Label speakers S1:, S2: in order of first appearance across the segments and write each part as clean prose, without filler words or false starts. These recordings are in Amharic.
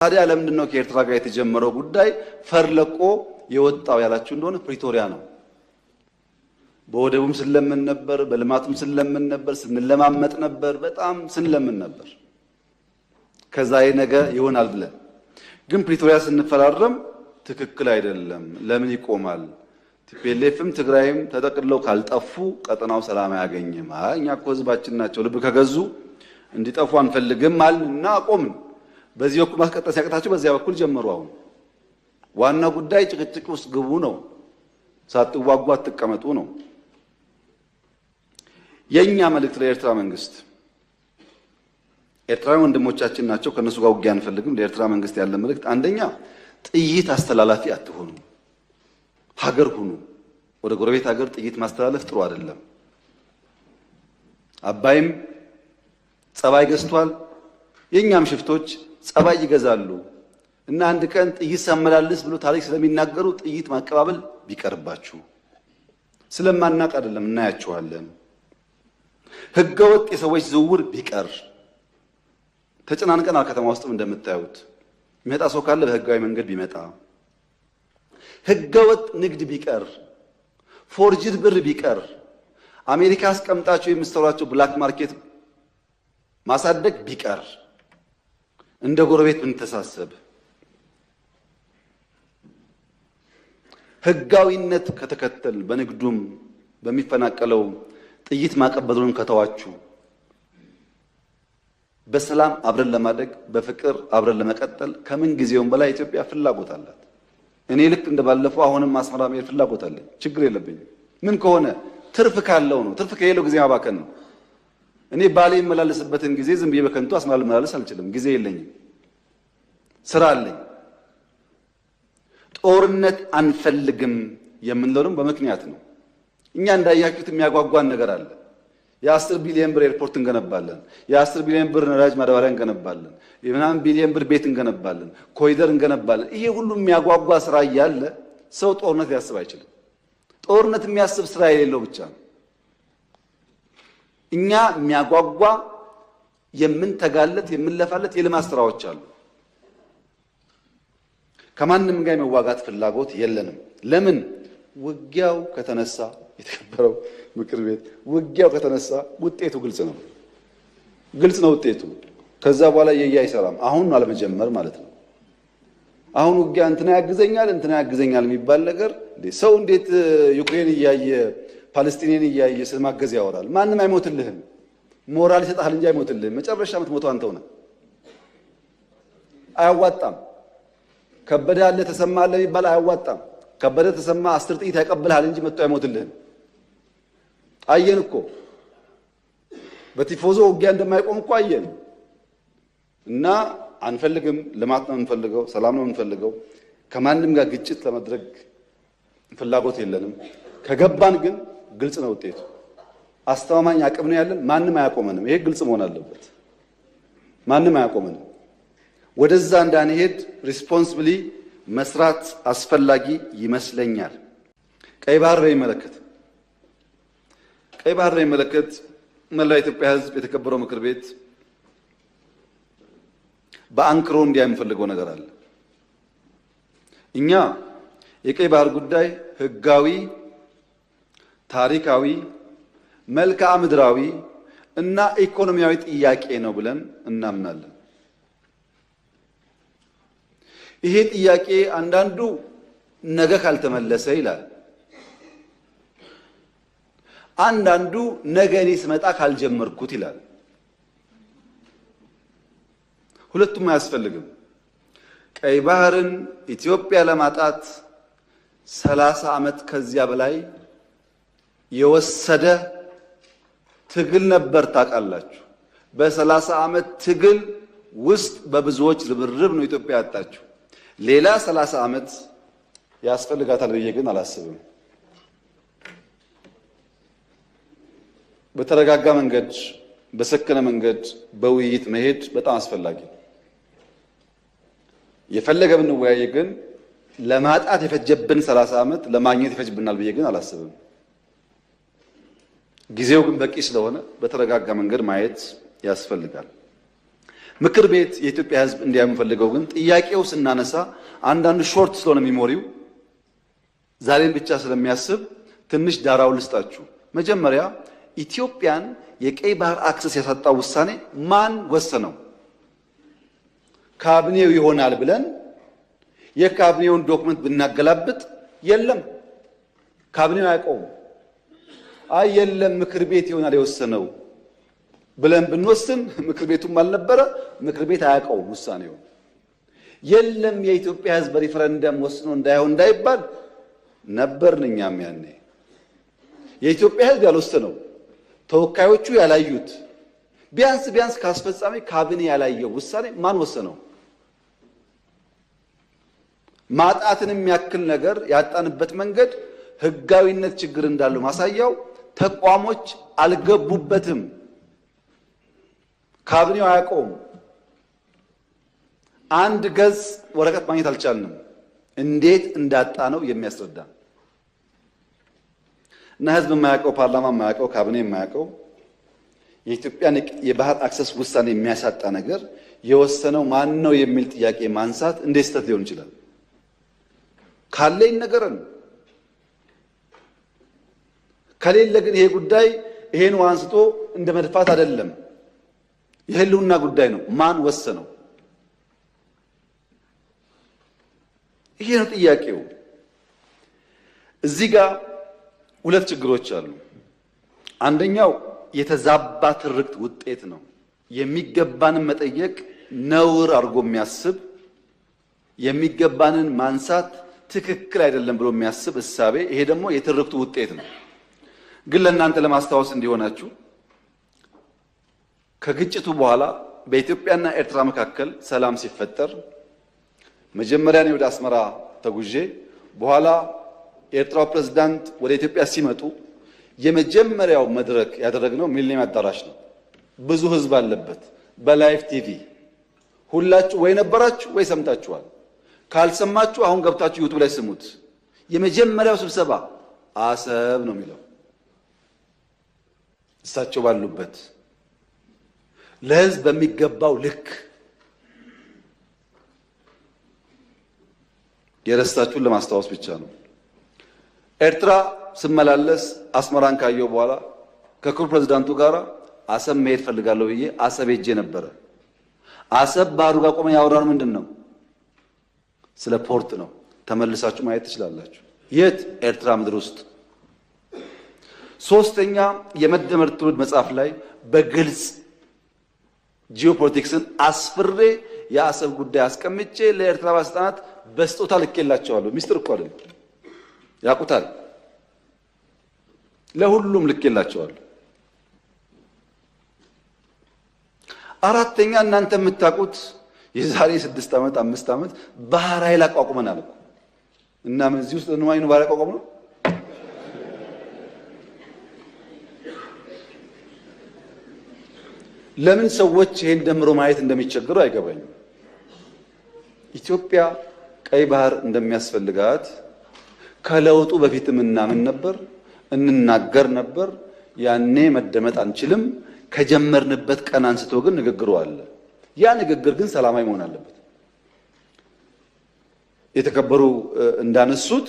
S1: ታዲያ ለምንድነው ከኤርትራ ጋር የተጀመረው ጉዳይ ፈርለቆ የወጣው ያላችሁ እንደሆነ ፕሪቶሪያ ነው። በወደቡም ስለምን ነበር፣ በልማቱም ስለምን ነበር፣ ስንለማመጥ ነበር፣ በጣም ስንለምን ነበር። ከዛ ነገ ይሆናል ብለን ግን ፕሪቶሪያ ስንፈራረም ትክክል አይደለም፣ ለምን ይቆማል? ቲፒኤልኤፍም ትግራይም ተጠቅልለው ካልጠፉ ቀጠናው ሰላም አያገኝም። እኛ እኮ ህዝባችን ናቸው ልብ ከገዙ እንዲጠፉ አንፈልግም አልንና አቆምን። በዚህ በኩል ማስቀጠል ሲያቅታቸው በዚያ በኩል ጀመሩ። አሁን ዋና ጉዳይ ጭቅጭቅ ውስጥ ግቡ ነው፣ ሳትዋጉ አትቀመጡ ነው። የኛ መልእክት ለኤርትራ መንግስት፣ ኤርትራውያን ወንድሞቻችን ናቸው፣ ከነሱ ጋር ውጊያ አንፈልግም። ለኤርትራ መንግስት ያለ መልእክት አንደኛ ጥይት አስተላላፊ አትሆኑ፣ ሀገር ሁኑ። ወደ ጎረቤት ሀገር ጥይት ማስተላለፍ ጥሩ አይደለም። አባይም ጸባይ ገዝቷል፣ የኛም ሽፍቶች ጸባይ ይገዛሉ እና አንድ ቀን ጥይት ሳመላልስ ብሎ ታሪክ ስለሚናገሩ ጥይት ማቀባበል ቢቀርባችሁ። ስለማናቅ አይደለም፣ እናያቸዋለን። ህገወጥ የሰዎች ዝውውር ቢቀር። ተጨናንቀናል። ከተማ ውስጥም እንደምታዩት የሚመጣ ሰው ካለ በህጋዊ መንገድ ቢመጣ፣ ህገወጥ ንግድ ቢቀር፣ ፎርጅድ ብር ቢቀር፣ አሜሪካ አስቀምጣቸው የምትሰሯቸው ብላክ ማርኬት ማሳደግ ቢቀር፣ እንደ ጎረቤት ብንተሳሰብ፣ ህጋዊነት ከተከተል በንግዱም በሚፈናቀለው ጥይት ማቀበሉን ከተዋችሁ በሰላም አብረን ለማደግ በፍቅር አብረን ለመቀጠል ከምን ጊዜውም በላይ ኢትዮጵያ ፍላጎት አላት። እኔ ልክ እንደባለፈው አሁንም አስመራ መሄድ ፍላጎት አለኝ። ችግር የለብኝም። ምን ከሆነ ትርፍ ካለው ነው። ትርፍ ከሌለው ጊዜ ማባከን ነው። እኔ ባሌ የመላለስበትን ጊዜ ዝም ብዬ በከንቱ አስመራ ልመላለስ አልችልም። ጊዜ የለኝም፣ ስራ አለኝ። ጦርነት አንፈልግም የምንለው ደግሞ በምክንያት ነው። እኛ እንዳያችሁት የሚያጓጓን ነገር አለ። የ10 ቢሊዮን ብር ኤርፖርት እንገነባለን፣ የ10 ቢሊዮን ብር ነዳጅ ማዳበሪያ እንገነባለን፣ የምናምን ቢሊዮን ብር ቤት እንገነባለን፣ ኮሪደር እንገነባለን። ይሄ ሁሉ የሚያጓጓ ስራ እያለ ሰው ጦርነት ሊያስብ አይችልም። ጦርነት የሚያስብ ስራ የሌለው ብቻ ነው። እኛ የሚያጓጓ የምንተጋለት የምንለፋለት የልማት ስራዎች አሉ። ከማንም ጋር የመዋጋት ፍላጎት የለንም። ለምን? ውጊያው ከተነሳ የተከበረው ምክር ቤት ውጊያው ከተነሳ ውጤቱ ግልጽ ነው። ግልጽ ነው ውጤቱ። ከዛ በኋላ አይሰራም። አሁን አለመጀመር ማለት ነው። አሁን ውጊያ እንትና ያግዘኛል የሚባል ነገር ሰው እንዴት ዩክሬን እያየ ፓለስቲኔን እያየ ስለማገዝ ያወራል? ማንም አይሞትልህም። ሞራል ይሰጣል እንጂ አይሞትልህም። መጨረሻ የምትሞተው አንተው ነህ። አያዋጣም። ከበደ አለ ተሰማ አለ የሚባል አያዋጣም። ከበደ ተሰማ 10 ጥይት ያቀብልሃል እንጂ መጥቶ አይሞትልህም። አየን እኮ በቲፎዞ ውጊያ እንደማይቆም እኮ አየን። እና አንፈልግም። ልማት ነው የምንፈልገው፣ ሰላም ነው የምንፈልገው። ከማንም ጋር ግጭት ለማድረግ ፍላጎት የለንም። ከገባን ግን ግልጽ ነው ውጤቱ። አስተማማኝ አቅም ነው ያለን። ማንም አያቆመንም። ይሄ ግልጽ መሆን አለበት። ማንም አያቆመንም። ወደዛ እንዳንሄድ ሪስፖንሲብሊ መስራት አስፈላጊ ይመስለኛል። ቀይ ባህር በሚመለከት መላ ኢትዮጵያ ሕዝብ የተከበረው ምክር ቤት በአንክሮ እንዲያ የምፈልገው ነገር አለ። እኛ የቀይ ባህር ጉዳይ ህጋዊ፣ ታሪካዊ፣ መልክዓ ምድራዊ እና ኢኮኖሚያዊ ጥያቄ ነው ብለን እናምናለን። ይሄ ጥያቄ አንዳንዱ ነገ ካልተመለሰ ይላል። አንዳንዱ ነገ እኔ ስመጣ ካልጀመርኩት ይላል። ሁለቱም አያስፈልግም። ቀይ ባህርን ኢትዮጵያ ለማጣት 30 ዓመት ከዚያ በላይ የወሰደ ትግል ነበር። ታውቃላችሁ። በ30 ዓመት ትግል ውስጥ በብዙዎች ርብርብ ነው ኢትዮጵያ ያጣችው። ሌላ 30 ዓመት ያስፈልጋታል ብዬ ግን አላስብም። በተረጋጋ መንገድ፣ በሰከነ መንገድ በውይይት መሄድ በጣም አስፈላጊ ነው። የፈለገ ብንወያይ ግን ለማጣት የፈጀብን 30 ዓመት ለማግኘት ይፈጅብናል ብዬ ግን አላስብም። ጊዜው ግን በቂ ስለሆነ በተረጋጋ መንገድ ማየት ያስፈልጋል። ምክር ቤት የኢትዮጵያ ሕዝብ እንዲያምፈልገው ግን ጥያቄው ስናነሳ አንዳንዱ ሾርት ስለሆነ ሚሞሪው ዛሬን ብቻ ስለሚያስብ ትንሽ ዳራው ልስጣችሁ። መጀመሪያ ኢትዮጵያን የቀይ ባህር አክሰስ ያሳጣው ውሳኔ ማን ወሰነው? ካቢኔው ይሆናል ብለን የካቢኔውን ዶክመንት ብናገላብጥ የለም፣ ካቢኔው አያውቀውም። አይ የለም ምክር ቤት ይሆናል የወሰነው ብለን ብንወስን ምክር ቤቱም አልነበረ፣ ምክር ቤት አያውቀውም ውሳኔው። የለም የኢትዮጵያ ሕዝብ በሪፈረንደም ወስኖ እንዳይባል ነበርን እኛም ያኔ። የኢትዮጵያ ሕዝብ ያልወሰነው ተወካዮቹ ያላዩት ቢያንስ ካስፈጻሚ ካቢኔ ያላየው ውሳኔ ማን ወሰነው? ማጣትን የሚያክል ነገር ያጣንበት መንገድ ህጋዊነት ችግር እንዳለው ማሳያው ተቋሞች አልገቡበትም። ካቢኔው አያውቀውም። አንድ ገጽ ወረቀት ማግኘት አልቻልንም። እንዴት እንዳጣ ነው የሚያስረዳ እና ህዝብ የማያውቀው ፓርላማ የማያውቀው ካቢኔ የማያውቀው የኢትዮጵያን የባህር አክሰስ ውሳኔ የሚያሳጣ ነገር የወሰነው ማን ነው የሚል ጥያቄ ማንሳት እንዴት ስህተት ሊሆን ይችላል? ካለ ይነገረን። ከሌለ ግን ይሄ ጉዳይ ይሄን አንስቶ እንደ መድፋት አይደለም፣ የህልውና ጉዳይ ነው። ማን ወሰነው? ይሄ ነው ጥያቄው። እዚህ ጋር ሁለት ችግሮች አሉ። አንደኛው የተዛባ ትርክት ውጤት ነው። የሚገባንን መጠየቅ ነውር አድርጎ የሚያስብ የሚገባንን ማንሳት ትክክል አይደለም ብሎ የሚያስብ እሳቤ፣ ይሄ ደግሞ የትርክቱ ውጤት ነው። ግን ለእናንተ ለማስታወስ እንዲሆናችሁ ከግጭቱ በኋላ በኢትዮጵያና ኤርትራ መካከል ሰላም ሲፈጠር መጀመሪያ እኔ ወደ አስመራ ተጉዤ በኋላ የኤርትራው ፕሬዝዳንት ወደ ኢትዮጵያ ሲመጡ የመጀመሪያው መድረክ ያደረግነው ሚሊኒየም አዳራሽ ነው። ብዙ ህዝብ አለበት። በላይቭ ቲቪ ሁላችሁ ወይ ነበራችሁ ወይ ሰምታችኋል። ካልሰማችሁ አሁን ገብታችሁ ዩቲዩብ ላይ ስሙት። የመጀመሪያው ስብሰባ አሰብ ነው የሚለው እሳቸው ባሉበት ለህዝብ በሚገባው ልክ የረሳችሁን ለማስታወስ ብቻ ነው። ኤርትራ ስመላለስ አስመራን ካየው በኋላ ከክቡር ፕሬዝዳንቱ ጋር አሰብ መሄድ ፈልጋለሁ ብዬ አሰብ ሄጄ ነበረ። አሰብ ባህሩ ጋር ቆመን ያወራነው ምንድን ነው? ስለ ፖርት ነው። ተመልሳችሁ ማየት ትችላላችሁ። የት? ኤርትራ ምድር ውስጥ። ሶስተኛ የመደመር ትውልድ መጽሐፍ ላይ በግልጽ ጂኦፖለቲክስን አስፍሬ የአሰብ ጉዳይ አስቀምጬ ለኤርትራ ባለስልጣናት በስጦታ ልኬላቸዋለሁ። ሚስጥር እኮ አይደለም፣ ያውቁታል። ለሁሉም ልኬላቸዋለሁ። አራተኛ እናንተ የምታውቁት የዛሬ 6 ዓመት 5 ዓመት ባህር ኃይል አቋቁመናል እኮ እና ምን እዚህ ውስጥ ነው ባህር አቋቁመ ነው? ለምን ሰዎች ይሄን ደምሮ ማየት እንደሚቸገሩ አይገባኝም። ኢትዮጵያ ቀይ ባህር እንደሚያስፈልጋት ከለውጡ በፊትም እናምን ነበር፣ እንናገር ነበር። ያኔ መደመጥ አንችልም። ከጀመርንበት ቀን አንስቶ ግን ንግግሩ አለ። ያ ንግግር ግን ሰላማዊ መሆን አለበት። የተከበሩ እንዳነሱት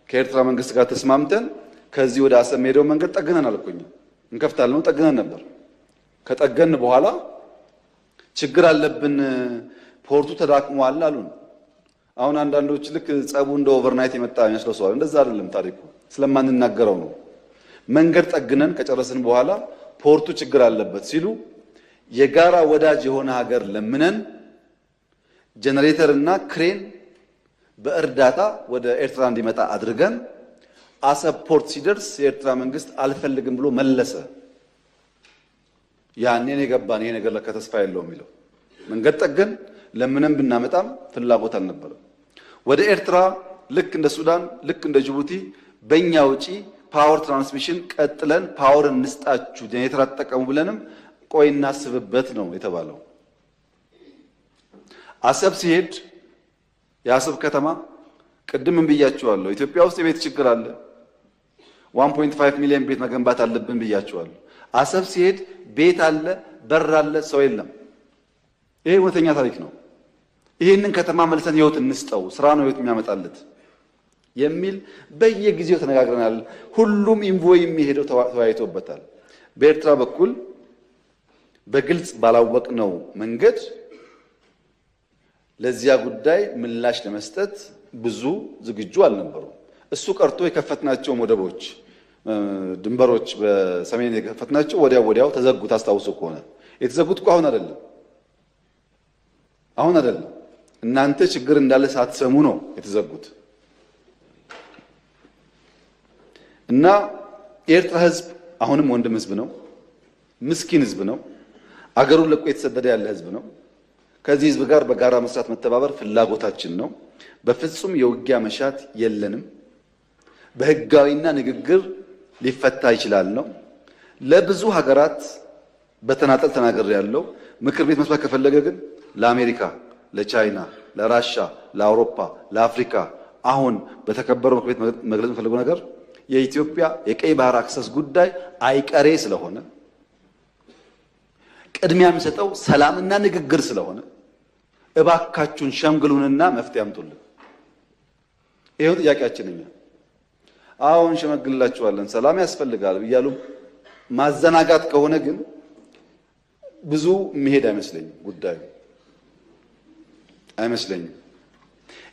S1: ከኤርትራ መንግስት ጋር ተስማምተን ከዚህ ወደ አሰብ ሄደው መንገድ ጠግነን አልኩኝ። እንከፍታለን ጠግነን ነበር። ከጠገን በኋላ ችግር አለብን፣ ፖርቱ ተዳክሟል አሉን። አሁን አንዳንዶች ልክ ጸቡ እንደ ኦቨርናይት የመጣ የሚመስለው ሰው እንደዛ አይደለም። ታሪኩ ስለማንናገረው ነው። መንገድ ጠግነን ከጨረስን በኋላ ፖርቱ ችግር አለበት ሲሉ የጋራ ወዳጅ የሆነ ሀገር ለምነን ጄኔሬተር እና ክሬን በእርዳታ ወደ ኤርትራ እንዲመጣ አድርገን አሰብ ፖርት ሲደርስ የኤርትራ መንግስት አልፈልግም ብሎ መለሰ። ያኔን የገባን ይሄ ነገር ለካ ተስፋ የለውም የሚለው መንገድ ጠገን ለምንም ብናመጣም ፍላጎት አልነበረም። ወደ ኤርትራ ልክ እንደ ሱዳን ልክ እንደ ጅቡቲ በእኛ ውጪ ፓወር ትራንስሚሽን ቀጥለን ፓወር እንስጣችሁ ጄኔሬተር አትጠቀሙ ብለንም ቆይ እናስብበት ነው የተባለው። አሰብ ሲሄድ የአሰብ ከተማ ቅድም ብያችኋለሁ፣ ኢትዮጵያ ውስጥ የቤት ችግር አለ። 1.5 ሚሊዮን ቤት መገንባት አለብን ብያችኋለሁ። አሰብ ሲሄድ ቤት አለ፣ በር አለ፣ ሰው የለም። ይሄ እውነተኛ ታሪክ ነው። ይሄንን ከተማ መልሰን ህይወት እንስጠው፣ ስራ ነው ህይወት የሚያመጣለት የሚል በየጊዜው ተነጋግረናል። ሁሉም ኢንቮይ የሚሄደው ተወያይቶበታል። በኤርትራ በኩል በግልጽ ባላወቅነው መንገድ ለዚያ ጉዳይ ምላሽ ለመስጠት ብዙ ዝግጁ አልነበሩም። እሱ ቀርቶ የከፈትናቸው ወደቦች፣ ድንበሮች በሰሜን የከፈትናቸው ወዲያው ተዘጉ። ታስታውሱ ከሆነ የተዘጉት እኮ አሁን አይደለም። እናንተ ችግር እንዳለ ሳትሰሙ ነው የተዘጉት። እና የኤርትራ ህዝብ አሁንም ወንድም ህዝብ ነው፣ ምስኪን ህዝብ ነው፣ አገሩን ለቆ የተሰደደ ያለ ህዝብ ነው። ከዚህ ህዝብ ጋር በጋራ መስራት መተባበር ፍላጎታችን ነው። በፍጹም የውጊያ መሻት የለንም። በህጋዊና ንግግር ሊፈታ ይችላል ነው። ለብዙ ሀገራት በተናጠል ተናገር ያለው ምክር ቤት መስማት ከፈለገ ግን ለአሜሪካ፣ ለቻይና፣ ለራሻ፣ ለአውሮፓ፣ ለአፍሪካ አሁን በተከበረው ምክር ቤት መግለጽ የፈለገው ነገር የኢትዮጵያ የቀይ ባህር አክሰስ ጉዳይ አይቀሬ ስለሆነ ቅድሚያ የሚሰጠው ሰላምና ንግግር ስለሆነ እባካችሁን ሸምግሉንና መፍትሄ አምጡልን። ይሄው ጥያቄያችን። እኛ አሁን ሸመግልላችኋለን ሰላም ያስፈልጋል እያሉ ማዘናጋት ከሆነ ግን ብዙ መሄድ ጉዳዩ አይመስለኝም።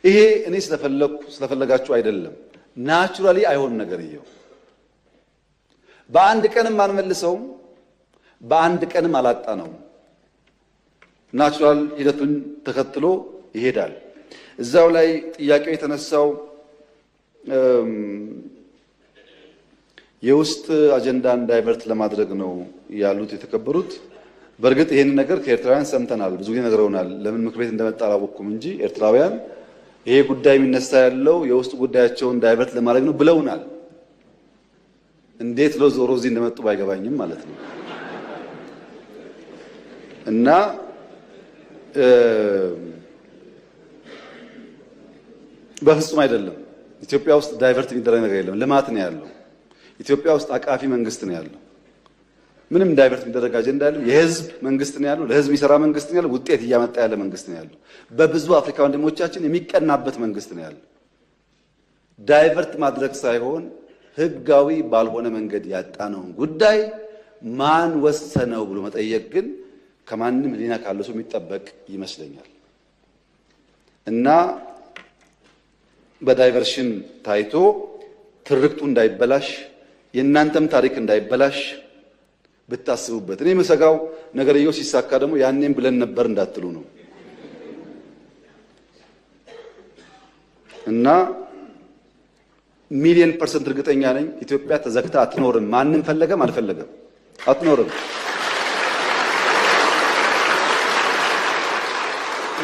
S1: ይሄ እኔ ስለፈለጋችሁ አይደለም፣ ናቹራሊ አይሆን ነገር ይሄው በአንድ ቀንም አንመልሰውም፣ በአንድ ቀንም አላጣነው። ናቹራል ሂደቱን ተከትሎ ይሄዳል። እዛው ላይ ጥያቄው የተነሳው የውስጥ አጀንዳን ዳይቨርት ለማድረግ ነው ያሉት የተከበሩት። በእርግጥ ይሄን ነገር ከኤርትራውያን ሰምተናል፣ ብዙ ጊዜ ነግረውናል። ለምን ምክር ቤት እንደመጣ አላወቅኩም እንጂ ኤርትራውያን ይሄ ጉዳይ የሚነሳ ያለው የውስጥ ጉዳያቸውን ዳይቨርት ለማድረግ ነው ብለውናል። እንዴት ዞሮ እዚህ እንደመጡ ባይገባኝም ማለት ነው። እና በፍጹም አይደለም። ኢትዮጵያ ውስጥ ዳይቨርት የሚደረግ ነገር የለም። ልማት ነው ያለው። ኢትዮጵያ ውስጥ አቃፊ መንግስት ነው ያለው። ምንም ዳይቨርት የሚደረግ አጀንዳ የለም። የህዝብ መንግስት ነው ያለው። ለህዝብ የሚሰራ መንግስት ነው ያለው። ውጤት እያመጣ ያለ መንግስት ነው ያለው። በብዙ አፍሪካ ወንድሞቻችን የሚቀናበት መንግስት ነው ያለው። ዳይቨርት ማድረግ ሳይሆን ህጋዊ ባልሆነ መንገድ ያጣነውን ጉዳይ ማን ወሰነው ብሎ መጠየቅ ግን ከማንም ሊና ካለው ሰው የሚጠበቅ ይመስለኛል። እና በዳይቨርሽን ታይቶ ትርክቱ እንዳይበላሽ የእናንተም ታሪክ እንዳይበላሽ ብታስቡበት። እኔ የምሰጋው ነገርየው ሲሳካ ደግሞ ያኔም ብለን ነበር እንዳትሉ ነው። እና ሚሊየን% እርግጠኛ ነኝ ኢትዮጵያ ተዘግታ አትኖርም። ማንም ፈለገም አልፈለገም አትኖርም።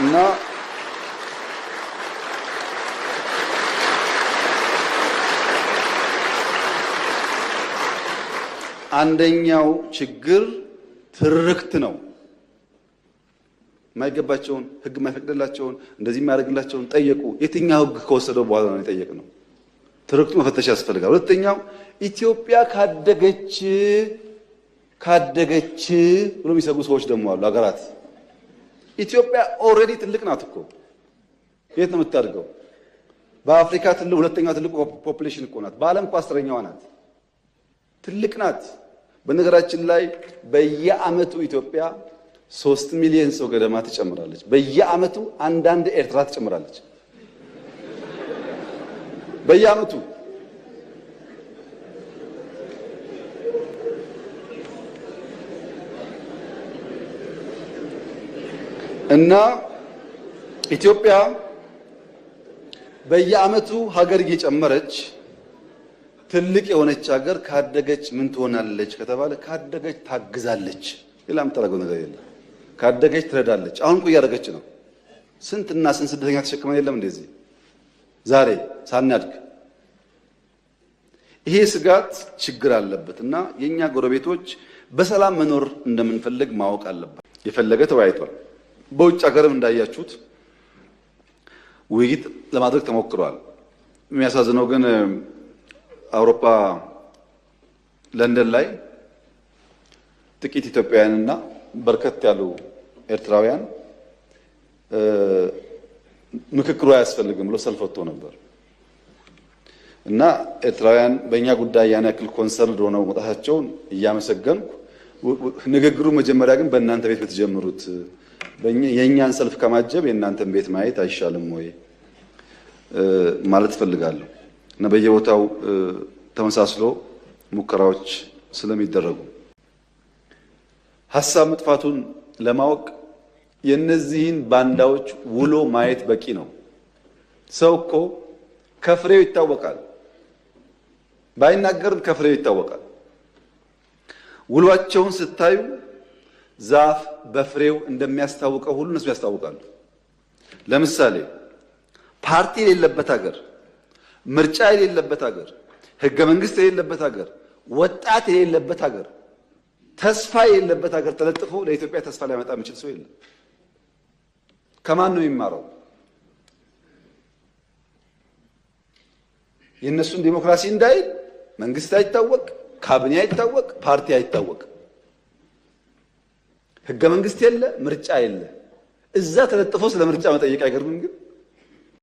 S1: እና አንደኛው ችግር ትርክት ነው። የማይገባቸውን ህግ የማይፈቅድላቸውን እንደዚህ የሚያደርግላቸውን ጠየቁ። የትኛው ህግ ከወሰደው በኋላ ነው የጠየቅነው? ትርክቱ መፈተሽ ያስፈልጋል። ሁለተኛው ኢትዮጵያ ካደገች ብሎ የሚሰጉ ሰዎች ደግሞ አሉ። ሀገራት ኢትዮጵያ ኦልሬዲ ትልቅ ናት እኮ። የት ነው የምታድገው? በአፍሪካ ሁለተኛው ትልቁ ፖፑሌሽን እኮ ናት። በዓለም እኮ 10ኛዋ ናት። ትልቅ ናት። በነገራችን ላይ በየአመቱ ኢትዮጵያ 3 ሚሊዮን ሰው ገደማ ትጨምራለች። በየአመቱ አንዳንድ ኤርትራ ትጨምራለች። በየአመቱ እና ኢትዮጵያ በየአመቱ ሀገር እየጨመረች ትልቅ የሆነች ሀገር ካደገች ምን ትሆናለች ከተባለ ካደገች ታግዛለች። ሌላ የምታደርገው ነገር የለም። ካደገች ትረዳለች። አሁን እኮ እያደረገች ነው። ስንትና ስንት ስደተኛ ተሸክመን የለም እንደዚህ ዛሬ ሳናድግ። ይሄ ስጋት ችግር አለበት እና የኛ ጎረቤቶች በሰላም መኖር እንደምንፈልግ ማወቅ አለበት። የፈለገ ተወያይቷል። በውጭ ሀገርም እንዳያችሁት ውይይት ለማድረግ ተሞክሯል። የሚያሳዝነው ግን አውሮፓ ለንደን ላይ ጥቂት ኢትዮጵያውያንና በርከት ያሉ ኤርትራውያን ምክክሩ አያስፈልግም ብሎ ሰልፍ ወጥቶ ነበር እና ኤርትራውያን በእኛ ጉዳይ ያን ያክል ኮንሰርን ሆነው መውጣታቸውን እያመሰገንኩ ንግግሩ መጀመሪያ ግን በእናንተ ቤት ብትጀምሩት የእኛን ሰልፍ ከማጀብ የእናንተን ቤት ማየት አይሻልም ወይ ማለት ፈልጋለሁ እና በየቦታው ተመሳስሎ ሙከራዎች ስለሚደረጉ ሐሳብ መጥፋቱን ለማወቅ የነዚህን ባንዳዎች ውሎ ማየት በቂ ነው። ሰው እኮ ከፍሬው ይታወቃል፣ ባይናገርም ከፍሬው ይታወቃል። ውሏቸውን ስታዩ ዛፍ በፍሬው እንደሚያስታውቀው ሁሉ እነሱ ያስታውቃሉ። ለምሳሌ ፓርቲ የሌለበት ሀገር፣ ምርጫ የሌለበት ሀገር፣ ህገ መንግስት የሌለበት ሀገር፣ ወጣት የሌለበት ሀገር፣ ተስፋ የሌለበት ሀገር ተለጥፎ ለኢትዮጵያ ተስፋ ሊያመጣ የሚችል ሰው የለም። ከማን ነው የሚማረው? የእነሱን ዲሞክራሲ እንዳይል መንግስት አይታወቅ፣ ካቢኔ አይታወቅ፣ ፓርቲ አይታወቅ፣ ህገ መንግስት የለ፣ ምርጫ የለ። እዛ ተለጥፎ ስለ ምርጫ መጠየቅ አይገርምም? ግን